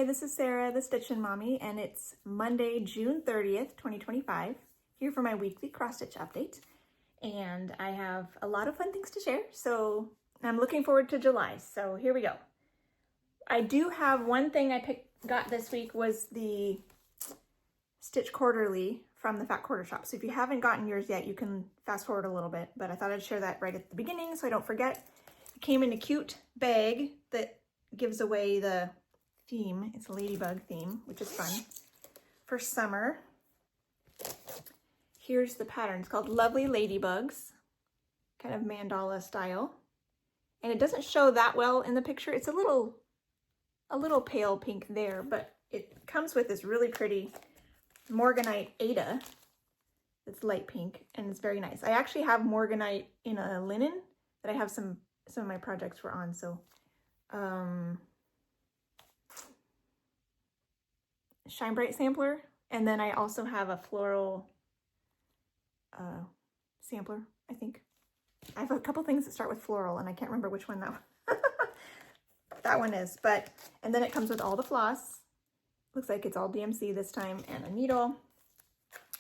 Hi, this is Sarah, the Stitchin' Mommy, and it's Monday, June 30th, 2025, here for my weekly cross-stitch update. And I have a lot of fun things to share, so I'm looking forward to July, so here we go. I do have one thing I got this week was the Stitch Quarterly from the Fat Quarter Shop. So if you haven't gotten yours yet, you can fast forward a little bit, but I thought I'd share that right at the beginning so I don't forget. It came in a cute bag that gives away the theme. It's a ladybug theme, which is fun for summer. Here's the pattern. It's called Lovely Ladybugs, kind of mandala style. And it doesn't show that well in the picture. It's a little pale pink there, but it comes with this really pretty Morganite Ada that's light pink, and it's very nice. I actually have Morganite in a linen that I have some of my projects were on, so Shine Bright sampler, and then I also have a floral sampler, I think. I have a couple things that start with floral, and I can't remember which one that one is, and then it comes with all the floss. Looks like it's all DMC this time, and a needle.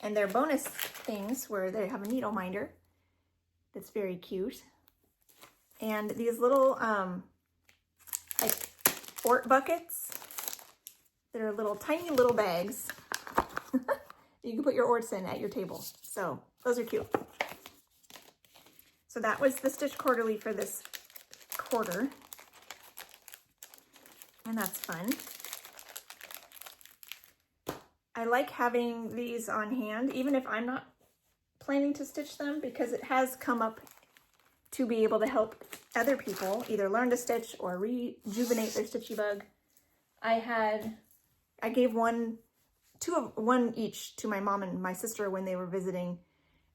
And their bonus things where they have a needle minder that's very cute. And these little like Fort buckets that are little tiny little bags you can put your orts in at your table. So those are cute. So that was the Stitch Quarterly for this quarter. And that's fun. I like having these on hand, even if I'm not planning to stitch them, because it has come up to be able to help other people either learn to stitch or rejuvenate their stitchy bug. I gave one each to my mom and my sister when they were visiting,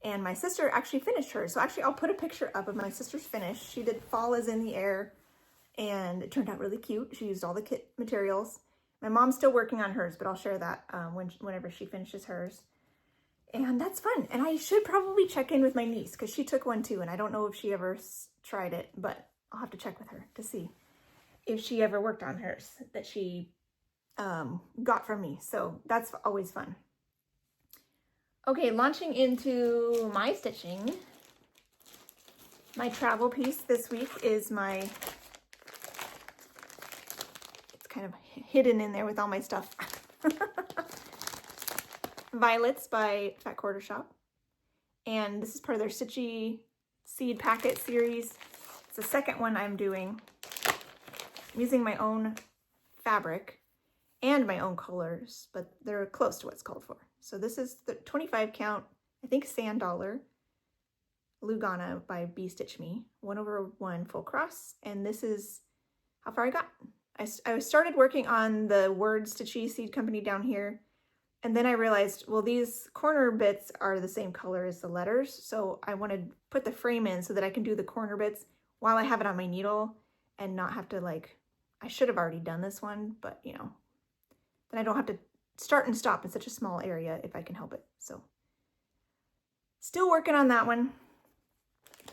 and my sister actually finished hers. So actually I'll put a picture up of my sister's finish. She did Fall is in the Air, and it turned out really cute. She used all the kit materials. My mom's still working on hers, but I'll share that whenever she finishes hers. And that's fun. And I should probably check in with my niece because she took one too, and I don't know if she ever tried it, but I'll have to check with her to see if she ever worked on hers that she got from me. So that's always fun. Okay, launching into my stitching. My travel piece this week is it's kind of hidden in there with all my stuff. Violets by Fat Quarter Shop. And this is part of their Stitchy Seed Packet series. It's the second one I'm doing. I'm using my own fabric and my own colors, but they're close to what's called for. So this is the 25 count, I think, Sand Dollar Lugana by Bee Stitch Me, 1/1 full cross. And this is how far I got. I started working on the Word Stitchy Seed Company down here, and then I realized, well, these corner bits are the same color as the letters, so I want to put the frame in so that I can do the corner bits while I have it on my needle and not have to, like, I should have already done this one, but, you know, then I don't have to start and stop in such a small area if I can help it. So still working on that one.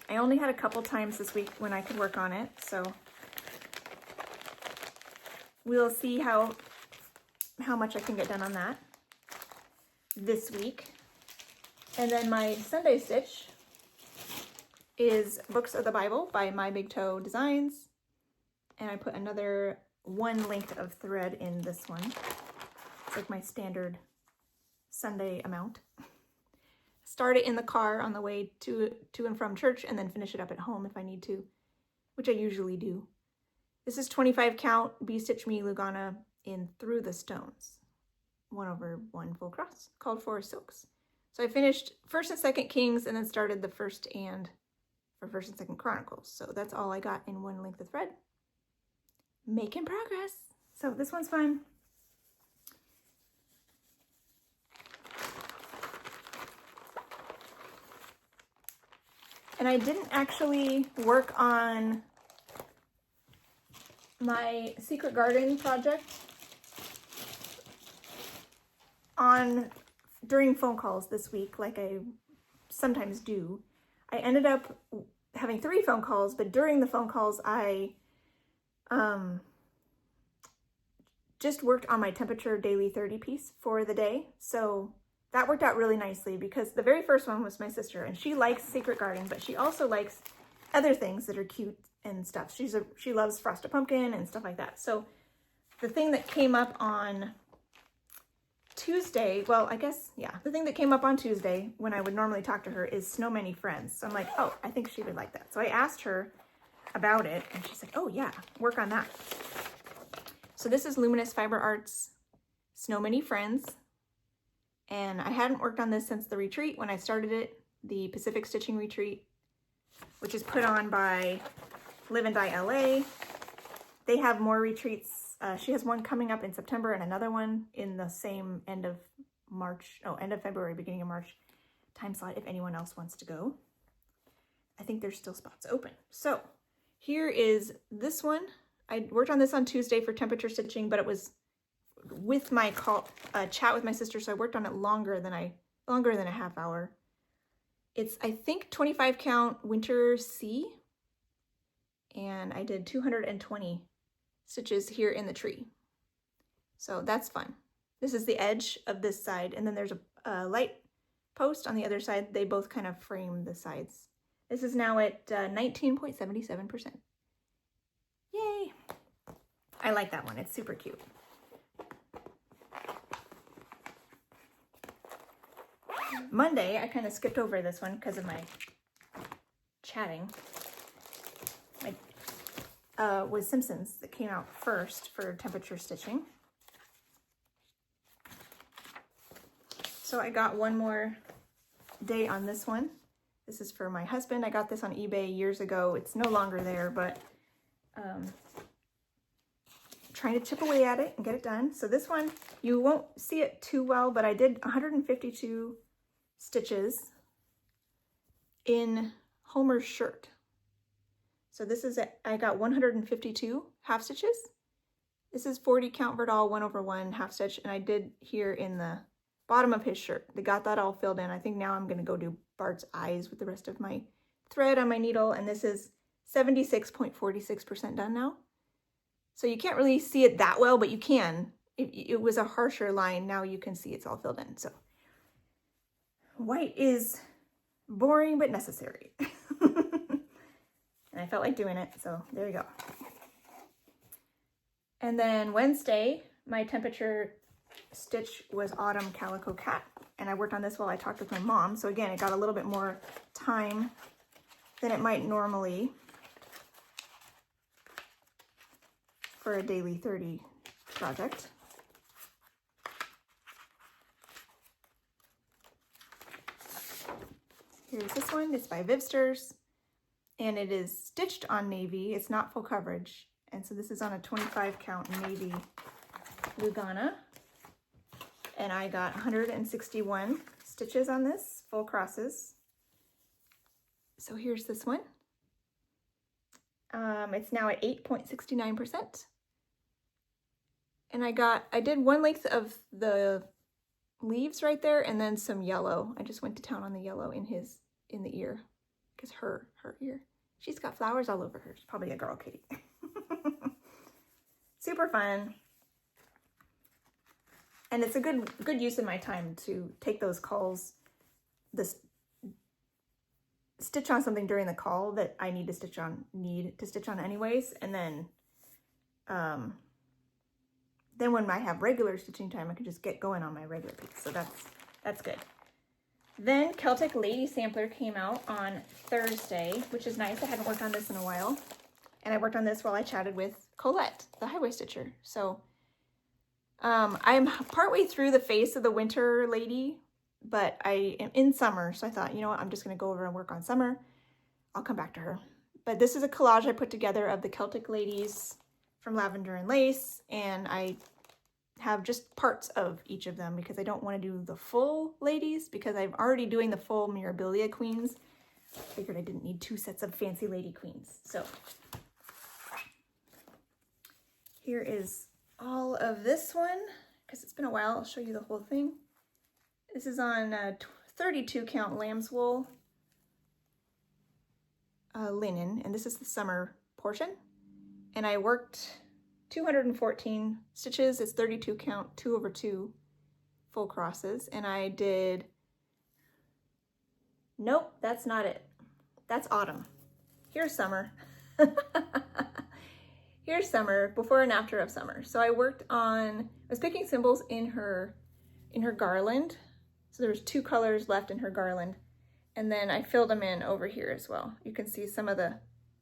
I only had a couple times this week when I could work on it, so we'll see how much I can get done on that this week. And then my Sunday stitch is Books of the Bible by My Big Toe Designs. And I put another 1 length of thread in this one. It's like my standard Sunday amount. Start it in the car on the way to and from church, and then finish it up at home if I need to, which I usually do. This is 25 count Bee Stitch Me Lugana in Through the Stones, 1/1 full cross, called for silks. So I finished 1st and 2nd Kings and then started the 1st and 2nd Chronicles. So that's all I got in 1 length of thread. Making progress. So this one's fun. And I didn't actually work on my Secret Garden project during phone calls this week, like I sometimes do. I ended up having 3 phone calls, but during the phone calls, I just worked on my temperature daily 30 piece for the day. So that worked out really nicely because the very first one was my sister, and she likes Secret Garden, but she also likes other things that are cute and stuff. She loves Frosted Pumpkin and stuff like that. So the thing that came up on Tuesday, well, I guess, yeah, the thing that came up on Tuesday when I would normally talk to her is Snow Many Friends. So I'm like, oh, I think she would like that. So I asked her about it, and she's like, oh yeah, work on that. So this is Luminous Fiber Arts Snow Many Friends. And I hadn't worked on this since the retreat when I started it, the Pacific Stitching Retreat, which is put on by Live and Die LA. They have more retreats. She has one coming up in September and another one in the same end of February, beginning of March time slot if anyone else wants to go. I think there's still spots open. So here is this one. I worked on this on Tuesday for temperature stitching, but it was with my chat with my sister, so I worked on it longer than a half hour. It's, I think, 25 count Winter C, and I did 220 stitches here in the tree. So that's fun. This is the edge of this side, and then there's a light post on the other side. They both kind of frame the sides. This is now at 19.77%. Yay! I like that one. It's super cute. Monday, I kind of skipped over this one because of my chatting. Was Simpsons that came out first for temperature stitching. So I got one more day on this one. This is for my husband. I got this on eBay years ago. It's no longer there, but trying to chip away at it and get it done. So this one, you won't see it too well, but I did 152 stitches in Homer's shirt. So this is I got 152 half stitches. This is 40 count Verdal 1/1 half stitch, and I did here in the bottom of his shirt. They got that all filled in. I think now I'm going to go do Bart's eyes with the rest of my thread on my needle, and this is 76.46% done now. So you can't really see it that well, but you can. It was a harsher line. Now you can see it's all filled in. So white is boring but necessary. And I felt like doing it, so there you go. And then Wednesday, my temperature stitch was Autumn Calico Cat, and I worked on this while I talked with my mom. So again, it got a little bit more time than it might normally for a daily 30 project. Here's this one. It's by Vivsters, and it is stitched on navy. It's not full coverage, and so this is on a 25 count navy Lugana, and I got 161 stitches on this, full crosses. So here's this one. It's now at 8.69%, and I did one length of the leaves right there, and then some yellow. I just went to town on the yellow in the ear, because her ear, she's got flowers all over her. She's probably a girl kitty. Super fun. And it's a good use of my time to take those calls, stitch on something during the call that I need to stitch on anyways, and then when I have regular stitching time, I can just get going on my regular piece. So that's good. Then Celtic Lady Sampler came out on Thursday, which is nice. I hadn't worked on this in a while. And I worked on this while I chatted with Colette, the highway stitcher. So I'm partway through the face of the winter lady, but I am in summer. So I thought, you know what, I'm just going to go over and work on summer. I'll come back to her. But this is a collage I put together of the Celtic ladies from Lavender and Lace, and I have just parts of each of them because I don't want to do the full ladies because I'm already doing the full Mirabilia queens. I figured I didn't need two sets of fancy lady queens. So here is all of this one because it's been a while. I'll show you the whole thing. This is on 32 count lamb's wool linen, and this is the summer portion. And I worked 214 stitches. It's 32 count, 2 over 2 full crosses. And I did, nope, that's not it. That's autumn. Here's summer. Here's summer, before and after of summer. So I worked on, I was picking symbols in her garland. So there's 2 colors left in her garland. And then I filled them in over here as well. You can see some of the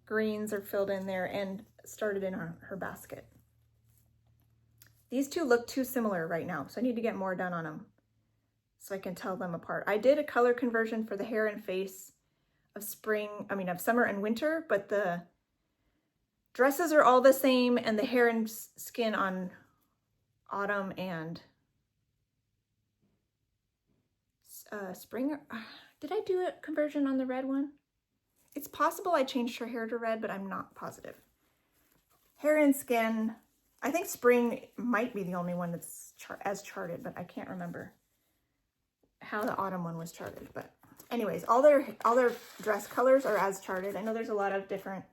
greens are filled in there and started in her basket. These 2 look too similar right now, so I need to get more done on them so I can tell them apart. I did a color conversion for the hair and face of summer and winter, but the dresses are all the same and the hair and skin on autumn and spring. Did I do a conversion on the red one? It's possible I changed her hair to red, but I'm not positive. Hair and skin, I think spring might be the only one that's as charted, but I can't remember how the autumn one was charted. But anyways, all their dress colors are as charted. I know there's a lot of different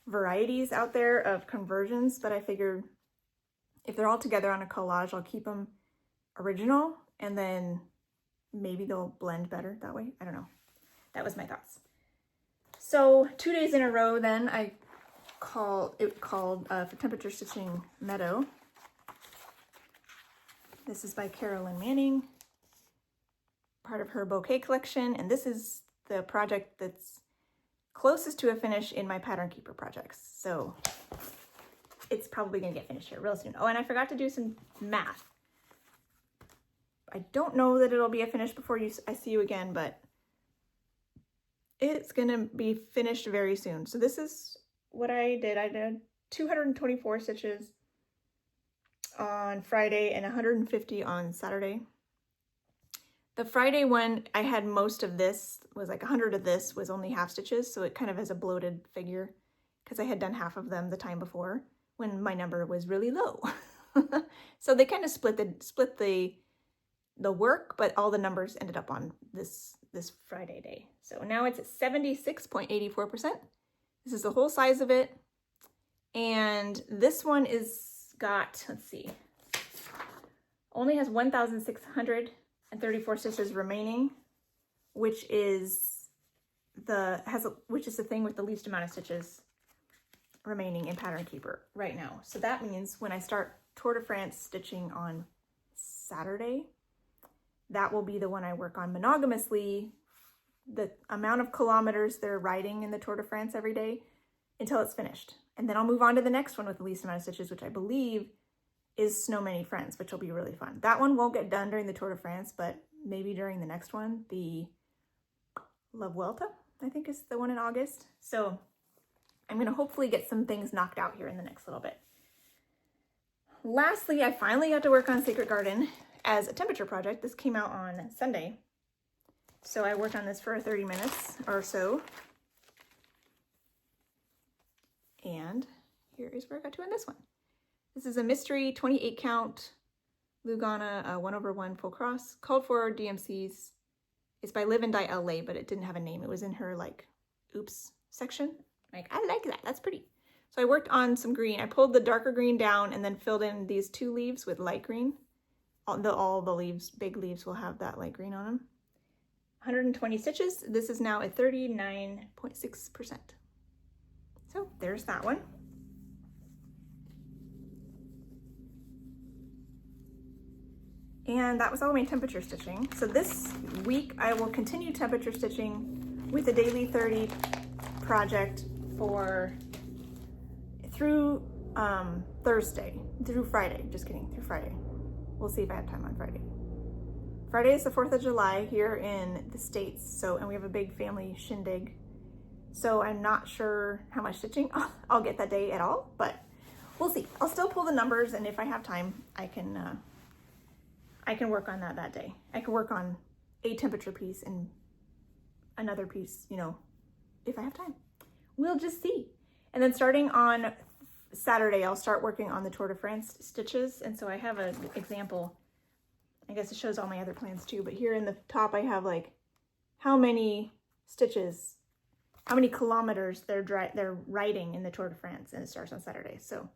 varieties out there of conversions, but I figured if they're all together on a collage, I'll keep them original and then maybe they'll blend better that way. I don't know. That was my thoughts. So 2 days in a row then I called for Temperature Stitching Meadow. This is by Carolyn Manning, part of her bouquet collection, and this is the project that's closest to a finish in my Pattern Keeper projects. So it's probably gonna get finished here real soon. Oh, and I forgot to do some math. I don't know that it'll be a finish before I see you again, but it's gonna be finished very soon. So this is what I did. I did 224 stitches on Friday and 150 on Saturday. The Friday one, I had most of this, was like 100 of this was only half stitches, so it kind of is a bloated figure because I had done half of them the time before when my number was really low. So they kind of split the work, but all the numbers ended up on this Friday day. So now it's at 76.84%. This is the whole size of it. And this one is got, let's see, only has 1,634 stitches remaining, which is the thing with the least amount of stitches remaining in Pattern Keeper right now. So that means when I start Tour de France stitching on Saturday, that will be the one I work on monogamously, the amount of kilometers they're riding in the Tour de France every day until it's finished. And then I'll move on to the next one with the least amount of stitches, which I believe is Snow Many Friends, which will be really fun. That one won't get done during the Tour de France, but maybe during the next one, the La Vuelta, I think is the one in August. So I'm gonna hopefully get some things knocked out here in the next little bit. Lastly, I finally got to work on Sacred Garden as a temperature project. This came out on Sunday. So I worked on this for 30 minutes or so. And here is where I got to on this one. This is a mystery 28 count Lugana 1/1 full cross, called for DMCs. It's by Live and Die LA, but it didn't have a name. It was in her like oops section. Like, I like that, that's pretty. So I worked on some green. I pulled the darker green down and then filled in these 2 leaves with light green. All the leaves, big leaves, will have that light green on them. 120 stitches. This is now at 39.6%. So there's that one. And that was all my temperature stitching. So this week I will continue temperature stitching with the Daily 30 project through Thursday, through Friday, just kidding, through Friday. We'll see if I have time on Friday. Friday is the 4th of July here in the States, and we have a big family shindig. So I'm not sure how much stitching I'll get that day at all, but we'll see. I'll still pull the numbers, and if I have time, I can work on that day. I can work on a temperature piece and another piece, you know, if I have time. We'll just see. And then starting on Saturday, I'll start working on the Tour de France stitches. And so I have an example. I guess it shows all my other plans too, but here in the top, I have like how many stitches, how many kilometers they're riding in the Tour de France, and it starts on Saturday. So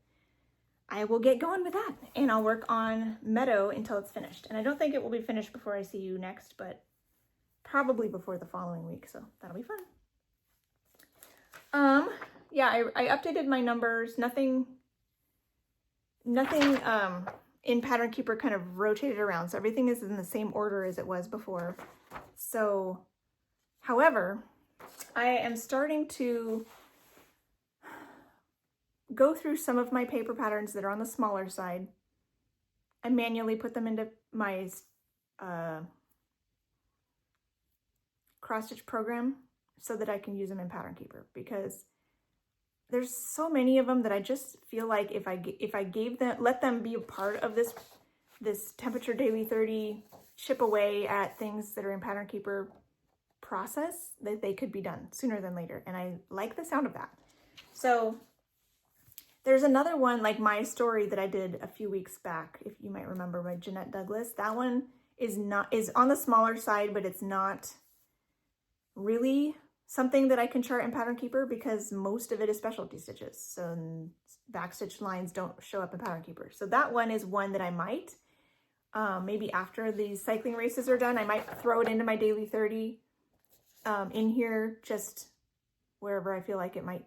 I will get going with that, and I'll work on Meadow until it's finished. And I don't think it will be finished before I see you next, but probably before the following week, so that'll be fun. Yeah, I updated my numbers. Nothing in Pattern Keeper kind of rotated around, so everything is in the same order as it was before. So, however, I am starting to go through some of my paper patterns that are on the smaller side. I manually put them into my cross stitch program so that I can use them in Pattern Keeper, because there's so many of them that I just feel like if I gave them, let them be a part of this temperature daily 30 chip away at things that are in Pattern Keeper process, that they could be done sooner than later. And I like the sound of that. So there's another one, like My Story, that I did a few weeks back, if you might remember, by Jeanette Douglas. That one is on the smaller side, but it's not really something that I can chart in Pattern Keeper because most of it is specialty stitches. So backstitch lines don't show up in Pattern Keeper. So that one is one that I might, maybe after these cycling races are done, I might throw it into my daily 30 in here, just wherever I feel like it might,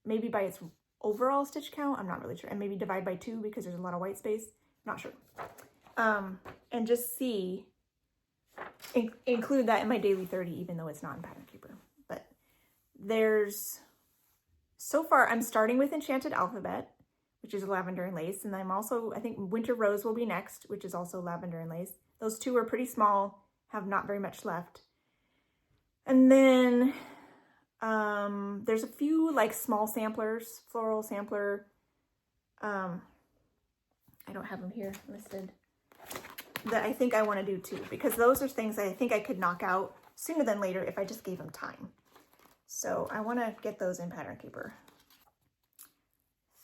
maybe by its overall stitch count, I'm not really sure, and maybe divide by 2 because there's a lot of white space, not sure. And just see, include that in my daily 30, even though it's not in Pattern Keeper. But there's, so far I'm starting with Enchanted Alphabet, which is lavender and lace, and I'm also, I think Winter Rose will be next, which is also lavender and lace. Those two are pretty small, have not very much left. And then there's a few like small samplers, floral sampler. I don't have them here listed, that I think I want to do too, because those are things I think I could knock out sooner than later if I just gave them time. So I want to get those in Pattern Keeper.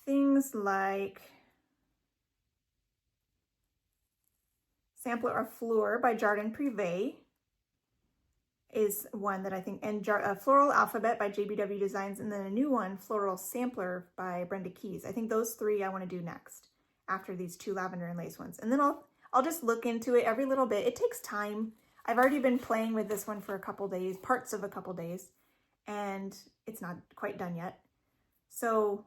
Things like Sampler of Fleur by Jardin Privé is one that I think, and Floral Alphabet by JBW Designs, and then a new one, Floral Sampler by Brenda Keys. I think those 3 I want to do next after these 2 lavender and lace ones. And then I'll just look into it every little bit. It takes time. I've already been playing with this one for a couple days, parts of a couple days, and it's not quite done yet. So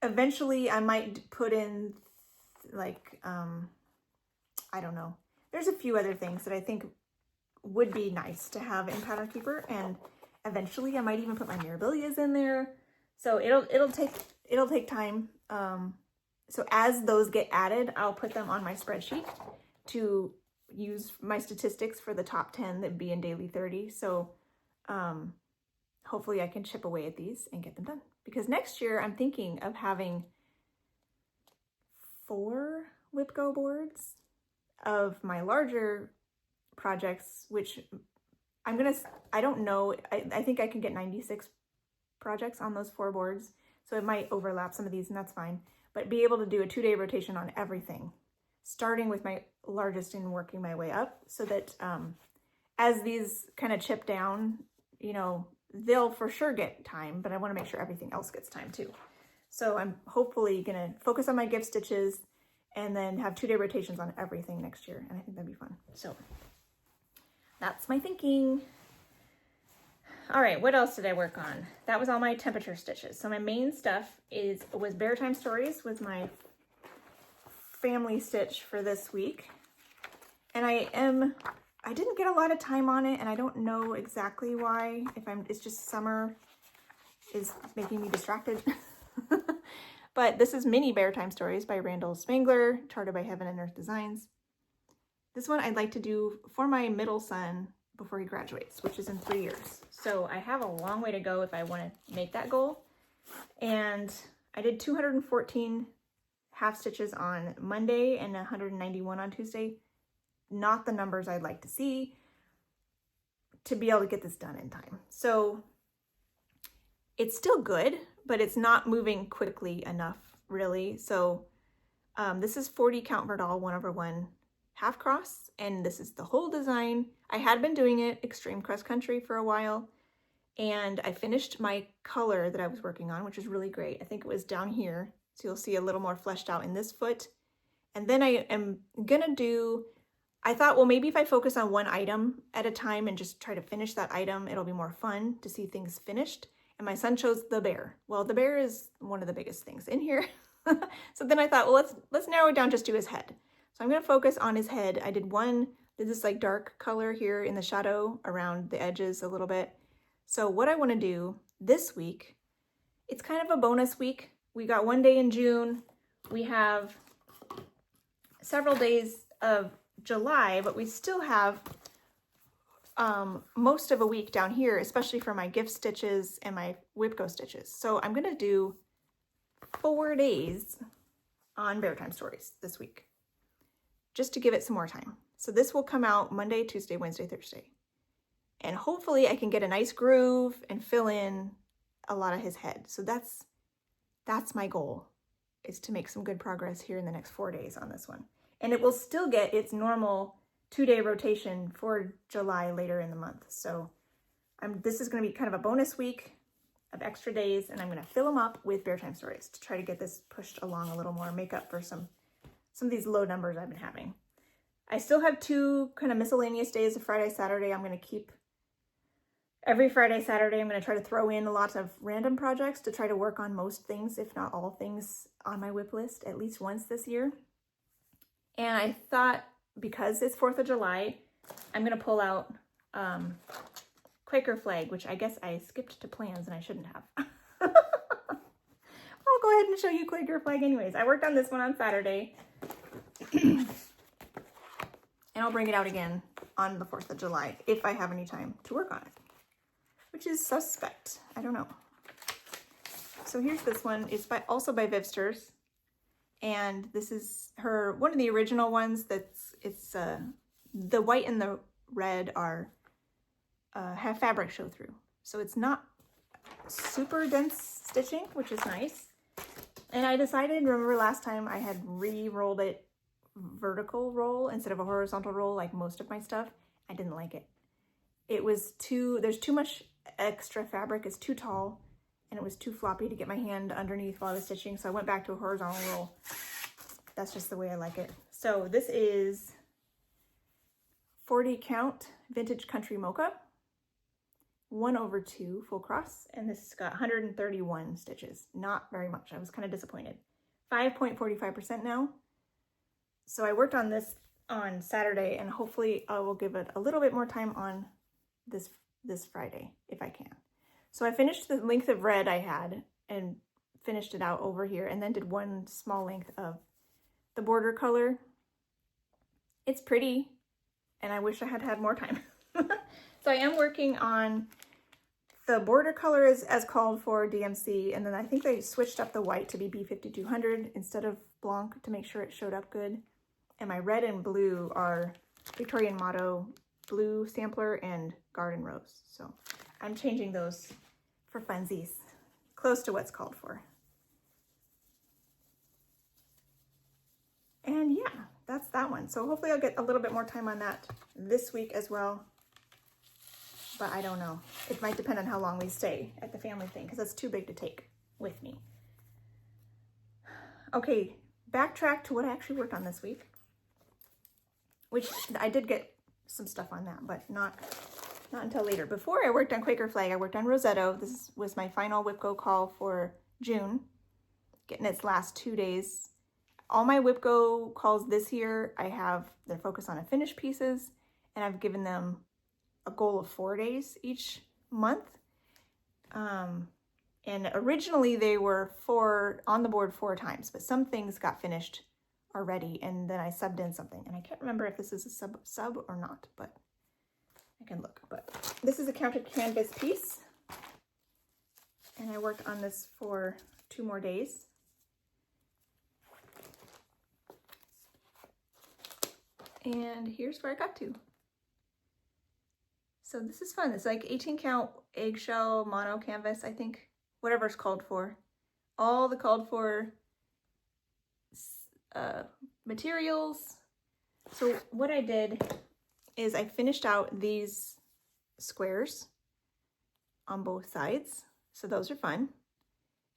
eventually I might put in like, I don't know. There's a few other things that I think would be nice to have in Pattern Keeper, and eventually I might even put my Mirabilias in there. So it'll take time. So as those get added, I'll put them on my spreadsheet to use my statistics for the top 10 that be in daily 30. So hopefully I can chip away at these and get them done, because next year I'm thinking of having 4 WIPGO boards of my larger projects, which I don't know, I think I can get 96 projects on those 4 boards, so it might overlap some of these, and that's fine, but be able to do a 2-day rotation on everything, starting with my largest and working my way up, so that as these kind of chip down, you know, they'll for sure get time, but I want to make sure everything else gets time too. So I'm hopefully gonna focus on my gift stitches and then have 2-day rotations on everything next year, and I think that'd be fun. So that's my thinking. All right, what else did I work on? That was all my temperature stitches. So my main stuff was Bear Time Stories, was my family stitch for this week. And I didn't get a lot of time on it, and I don't know exactly why. It's just summer is making me distracted. But this is Mini Bear Time Stories by Randall Spangler, charted by Heaven and Earth Designs. This one I'd like to do for my middle son before he graduates, which is in 3 years. So I have a long way to go if I want to make that goal. And I did 214 half stitches on Monday and 191 on Tuesday. Not the numbers I'd like to see to be able to get this done in time. So it's still good, but it's not moving quickly enough, really. So this is 40 count per doll 1/1 half cross, and this is the whole design. I had been doing it extreme cross country for a while, and I finished my color that I was working on, which is really great. I think it was down here. So you'll see a little more fleshed out in this foot. And then I am gonna do, I thought, well, maybe if I focus on one item at a time and just try to finish that item, it'll be more fun to see things finished. And my son chose the bear. Well, the bear is one of the biggest things in here. So then I thought, well, let's narrow it down just to his head. So I'm gonna focus on his head. I did this like dark color here in the shadow around the edges a little bit. So what I wanna do this week, it's kind of a bonus week. We got one day in June. We have several days of July, but we still have most of a week down here, especially for my gift stitches and my Whipco stitches. So I'm gonna do 4 days on Bear Time Stories this week, just to give it some more time. So this will come out Monday, Tuesday, Wednesday, Thursday. And hopefully I can get a nice groove and fill in a lot of his head. So that's my goal, is to make some good progress here in the next 4 days on this one. And it will still get its normal 2-day rotation for July later in the month. So this is going to be kind of a bonus week of extra days, and I'm going to fill them up with Bear Time Stories to try to get this pushed along a little more, make up for some of these low numbers I've been having. I still have 2 kind of miscellaneous days of Friday, Saturday. I'm going to keep every Friday, Saturday, I'm going to try to throw in a lot of random projects to try to work on most things, if not all things, on my whip list at least once this year. And I thought, because it's 4th of July, I'm going to pull out Quaker flag, which I guess I skipped to plans and I shouldn't have. I'll go ahead and show you Quaker flag anyways. I worked on this one on Saturday. And I'll bring it out again on the 4th of July if I have any time to work on it, which is suspect. I don't know. So here's this one. It's also by Vivsters. And this is one of the original ones. The white and the red have fabric show through. So it's not super dense stitching, which is nice. And I decided, remember last time I had re-rolled it vertical roll instead of a horizontal roll like most of my stuff. I didn't like it. There's too much extra fabric, it's too tall, and it was too floppy to get my hand underneath while I was stitching, so I went back to a horizontal roll. That's just the way I like it. So this is 40 count Vintage Country Mocha, 1/2 full cross, and this has got 131 stitches. Not very much. I was kind of disappointed. 5.45% now. So I worked on this on Saturday, and hopefully I will give it a little bit more time on this Friday if I can. So I finished the length of red I had and finished it out over here, and then did one small length of the border color. It's pretty, and I wish I had had more time. So I am working on the border color as called for, DMC, and then I think they switched up the white to be B5200 instead of Blanc to make sure it showed up good. And my red and blue are Victorian Motto Blue Sampler and Garden Rose. So I'm changing those for funsies, close to what's called for. And yeah, that's that one. So hopefully I'll get a little bit more time on that this week as well. But I don't know. It might depend on how long we stay at the family thing, because that's too big to take with me. Okay, backtrack to what I actually worked on this week, which I did get some stuff on that, but not until later. Before I worked on Quaker Flag, I worked on Rosetto. This was my final Whipco call for June, getting its last 2 days. All my Whipco calls this year, they're focused on finished pieces, and I've given them a goal of 4 days each month. And originally they were on the board 4 times, but some things got finished already, and then I subbed in something, and I can't remember if this is a sub or not, but I can look. But this is a counted canvas piece, and I worked on this for 2 more days. And here's where I got to. So this is fun. It's like 18 count eggshell mono canvas, I think, whatever it's called for. All the called for materials. So what I did is I finished out these squares on both sides. So those are fun.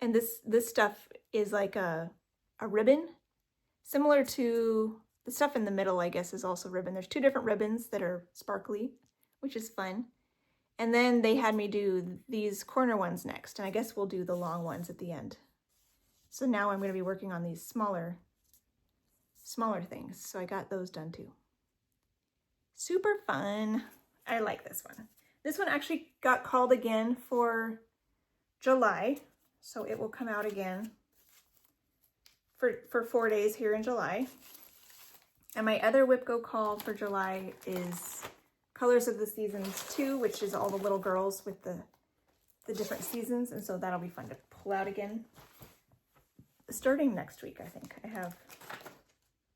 And this stuff is like a ribbon, similar to the stuff in the middle, I guess, is also ribbon. There's 2 different ribbons that are sparkly, which is fun. And then they had me do these corner ones next, and I guess we'll do the long ones at the end. So now I'm going to be working on these smaller things. So I got those done too. Super fun. I like this one. This one actually got called again for July, so it will come out again for 4 days here in July. And my other WIPGO call for July is Colors of the Seasons 2, which is all the little girls with the different seasons, and so that'll be fun to pull out again. Starting next week, I think.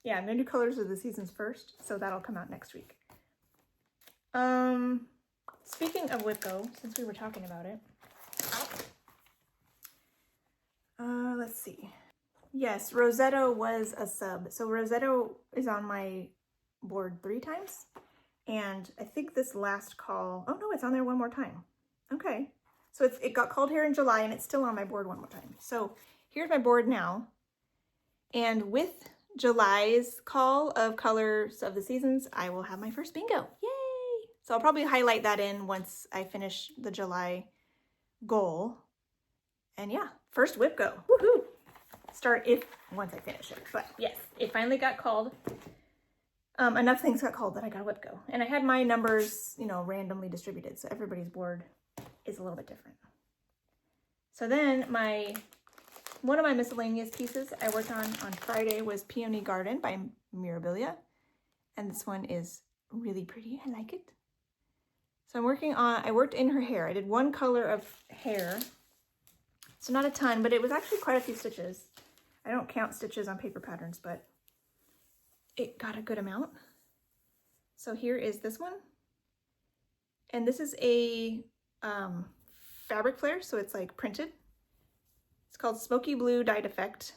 Yeah, I'm gonna do Colors of the Seasons first, so that'll come out next week. Speaking of WIPGO, since we were talking about it, let's see. Yes, Rosetto was a sub. So Rosetto is on my board 3 times. And I think this last call, oh no, it's on there one more time. Okay. So it got called here in July and it's still on my board one more time. So here's my board now. And with July's call of Colors of the Seasons, I will have my first bingo. Yay! So I'll probably highlight that in once I finish the July goal. And yeah, first WIPGO. Woohoo! Start once I finish it. But yes, it finally got called. Enough things got called that I got a WIPGO. And I had my numbers, you know, randomly distributed, so everybody's board is a little bit different. So then one of my miscellaneous pieces I worked on Friday was Peony Garden by Mirabilia. And this one is really pretty. I like it. So I worked in her hair. I did 1 color of hair. So not a ton, but it was actually quite a few stitches. I don't count stitches on paper patterns, but it got a good amount. So here is this one. And this is a fabric flare, so it's like printed. It's called Smoky Blue Dyed Effect.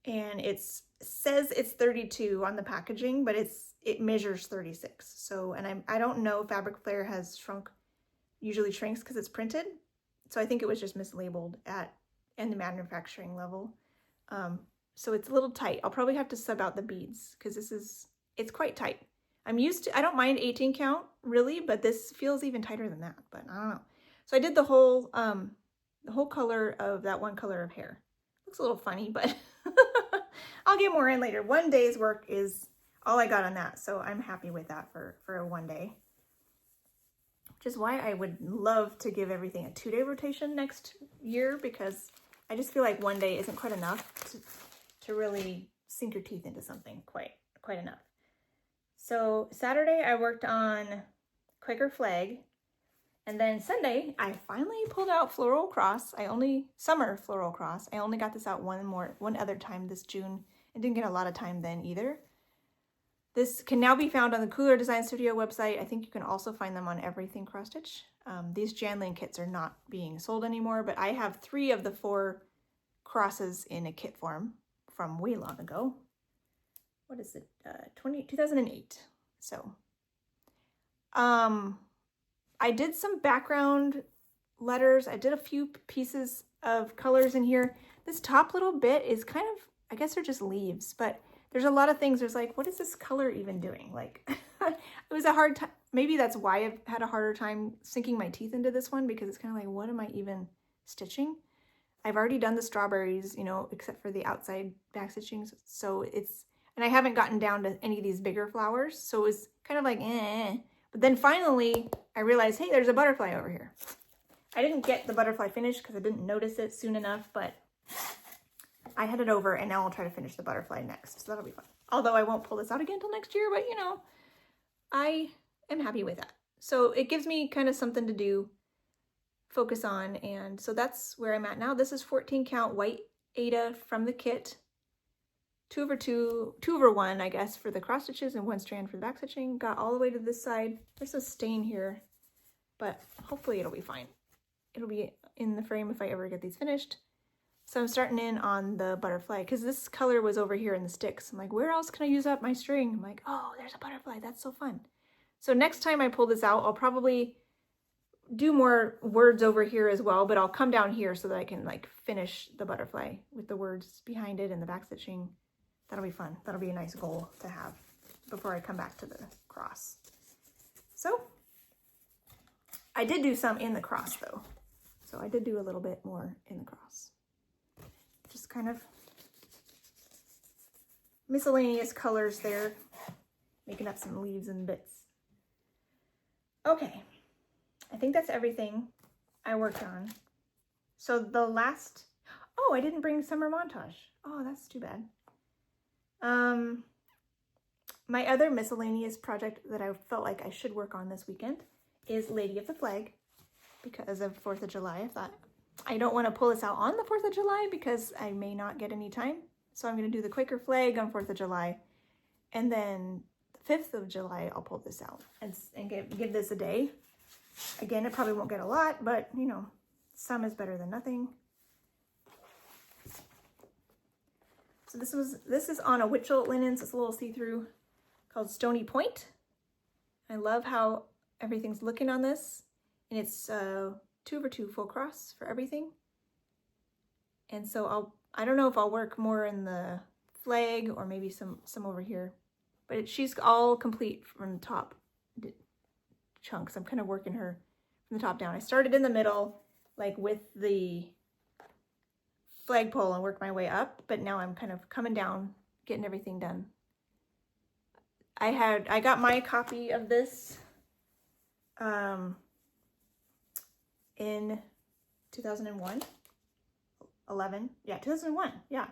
And it says it's 32 on the packaging, but it measures 36. So, and I don't know, fabric flare has usually shrinks because it's printed. So I think it was just mislabeled in the manufacturing level. So it's a little tight. I'll probably have to sub out the beads because it's quite tight. I don't mind 18 count really, but this feels even tighter than that, but I don't know. So I did the whole color of that 1 color of hair. Looks a little funny, but I'll get more in later. 1 day's work is all I got on that. So I'm happy with that for a 1 day. Which is why I would love to give everything a 2-day rotation next year, because I just feel like 1 day isn't quite enough to really sink your teeth into something quite enough. So Saturday I worked on Quaker Flag, and then Sunday I finally pulled out Floral Cross. Summer Floral Cross. I only got this out one other time this June. I didn't get a lot of time then either. This can now be found on the Cooler Design Studio website. I think you can also find them on Everything Cross Stitch. These Janlin kits are not being sold anymore, but I have 3 of the 4 crosses in a kit form from way long ago. What is it? 2008. So, I did some background letters. I did a few pieces of colors in here. This top little bit is kind of, I guess they're just leaves, but there's a lot of things. There's like, what is this color even doing? Like, it was a hard time. Maybe that's why I've had a harder time sinking my teeth into this one, because it's kind of like, what am I even stitching? I've already done the strawberries, you know, except for the outside back stitchings. So and I haven't gotten down to any of these bigger flowers. So it was kind of like, eh. But then finally I realized, hey, there's a butterfly over here. I didn't get the butterfly finished because I didn't notice it soon enough, but I had it over, and now I'll try to finish the butterfly next. So that'll be fun. Although I won't pull this out again until next year, but you know, I am happy with that. So it gives me kind of something to do, focus on, and so that's where I'm at now. This is 14 count white Aida from the kit. 2/1, I guess, for the cross stitches and 1 strand for the back stitching. Got all the way to this side. There's a stain here, but hopefully it'll be fine. It'll be in the frame if I ever get these finished. So I'm starting in on the butterfly because this color was over here in the sticks. I'm like, where else can I use up my string? I'm like, oh, there's a butterfly. That's so fun. So next time I pull this out, I'll probably do more words over here as well, but I'll come down here so that I can like finish the butterfly with the words behind it and the back stitching. That'll be fun. That'll be a nice goal to have before I come back to the cross. So I did do some in the cross though. So I did do a little bit more in the cross. Just kind of miscellaneous colors there, making up some leaves and bits. Okay, I think that's everything I worked on. So the last, oh, I didn't bring summer montage. Oh, that's too bad. My other miscellaneous project that I felt like I should work on this weekend is Lady of the Flag, because of 4th of July. I thought I don't want to pull this out on the 4th of July because I may not get any time. So I'm going to do the Quaker flag on 4th of July, and then the 5th of July I'll pull this out and give this a day. Again, it probably won't get a lot, but you know, some is better than nothing. So this is on a Witchell linen, so it's a little see-through, called Stony Point. I love how everything's looking on this, and it's 2/2 full cross for everything. And so I don't know if I'll work more in the flag or maybe some over here, but she's all complete from the top chunks. I'm kind of working her from the top down. I started in the middle, like with the flagpole, and worked my way up, but now I'm kind of coming down, getting everything done. I got my copy of this in 2001. 11, yeah, 2001, yeah,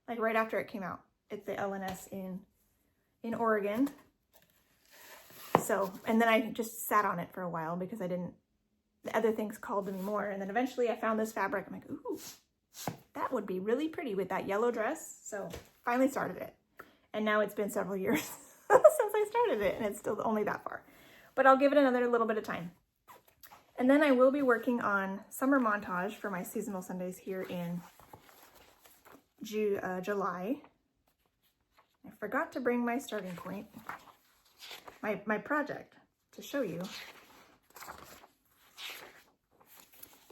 like right after it came out at the LNS in Oregon. So, and then I just sat on it for a while because the other things called to me more, and then eventually I found this fabric. I'm like, ooh, that would be really pretty with that yellow dress. So finally started it, and now it's been several years since I started it, and it's still only that far, but I'll give it another little bit of time. And then I will be working on summer montage for my seasonal Sundays here in July. I forgot to bring my starting point, my project, to show you.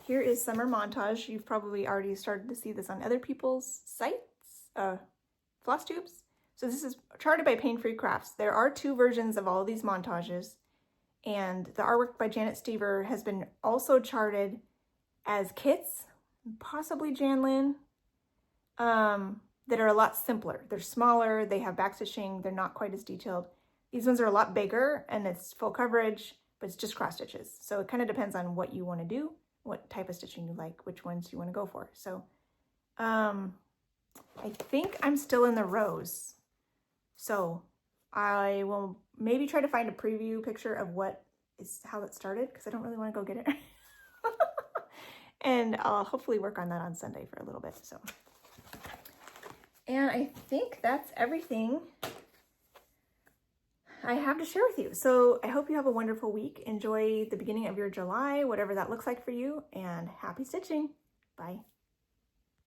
Here is summer montage. You've probably already started to see this on other people's sites, Flosstubes. So this is charted by Pain Free Crafts. There are 2 versions of all of these montages. And the artwork by Janet Stever has been also charted as kits, possibly Janlin, that are a lot simpler. They're smaller, they have backstitching, they're not quite as detailed. These ones are a lot bigger and it's full coverage, but it's just cross stitches. So it kind of depends on what you want to do, what type of stitching you like, which ones you want to go for. So I think I'm still in the rows. So I will maybe try to find a preview picture of how it started, because I don't really want to go get it. And I'll hopefully work on that on Sunday for a little bit. So, and I think that's everything I have to share with you. So I hope you have a wonderful week. Enjoy the beginning of your July, whatever that looks like for you, and happy stitching. Bye.